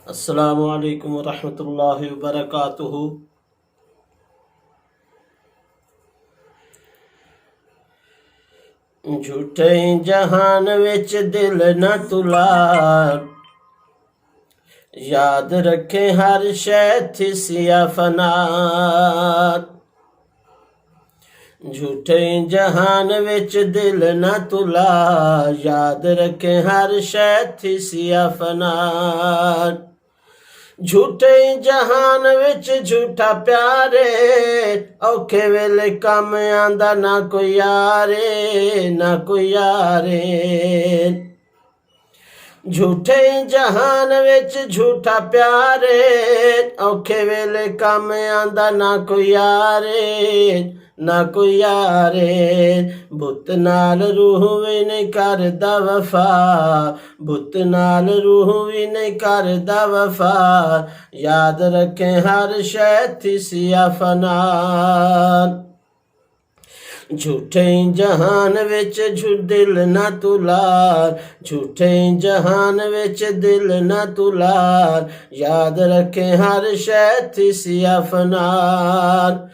अस्सलामु अलैकुम वरहमतुल्लाहि वबरकातुहू। झूठे जहान विच दिल न तुलार, याद रखे हर शै थी सिया फनार। झूठे जहान विच दिल न तुलार, याद रखे हर शै थी सिया फनार। झूठे जहान विच झूठा प्यारे, औखे वेले कम आंदा ना कोई यारे, ना कोई यारे। झूठे जहान विच झूठा प्यारे, औखे वेले कम आंदा ना कोई यारे, ना कोई यारे। बुत नाल रूह भी नहीं करदा वफा, बुत नाल रूह भी नहीं करदा वफा। याद रखे हर शै थी सिया फनार। झूठे जहान विच दिल न तुलार, झूठे जहान विच दिल न तुलार। याद रखे हर शै थी सिया फनार।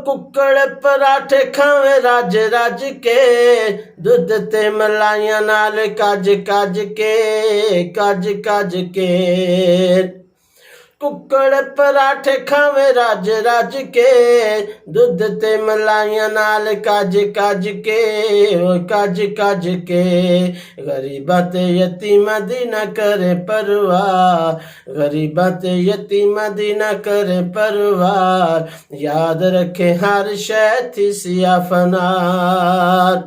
कुक्कड़ पराठे खावे रज रज के, दुध ते मलाइयां नाल कज कज के, कज कज के। कुक्कड़ पराठे खावे रज रज के, दुध ते मलाइयां नाल कज कज के, कज कज के। गरीबां ते यतीमां दी ना करे परवाह, गरीबां ते यतीमां दी ना करे परवाह। याद रखे हर शै थी सिया फनार।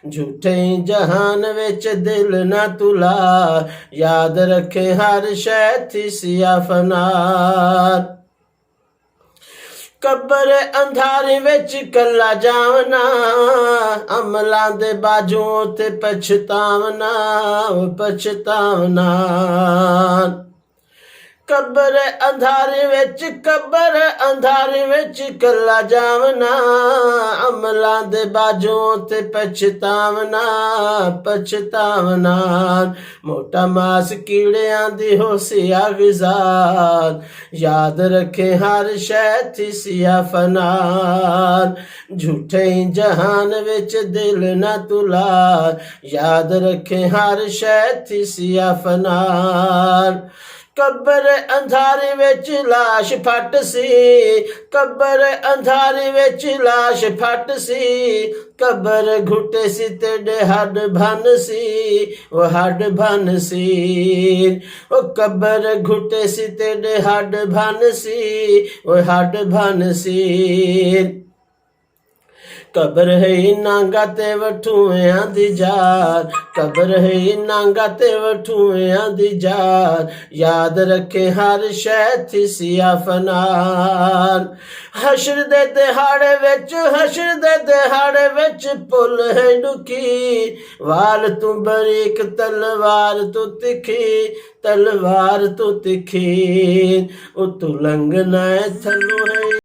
झूठे जहान विच दिल न तुलार, याद रखे हर शै थी सिया फनार। कब्र अंधारे विच कला जावना, अमलां दे बाजुओं ते पछतावना, पछतावना। कब्र अंधारे विच कला जावना, अमलां दे बाजुओं ते पछतावना, पछतावना। मोटा मास कीड़ियां दी हो सिया गुजार, याद रखे हर शै थी सिया फनार। झूठे जहान विच दिल न तुलार, याद रखे हर शै थी सिया फनार। कब्र अंधारे विच लाश फट सी, कब्र अंधारे विच लाश फट सी। कब्र घुटे सी तेरे हड भन सी, वो हड भन सी। ओ कब्र घुटे सी तेरे हड भन सी, वो हड भन सी। कब्र है नांगा ते वठूआं दी जार, कब्र है नांगा ते वठूआं दी जार। याद रखे हर शै थी सिया फनार। हशर दे दिहाड़े विच, हशर दे दिहाड़े विच पुल है डुकी। वाल तू बरीक तलवार तू तिखी, तलवार तू तिखी। ओ तू लंघना थल्लू है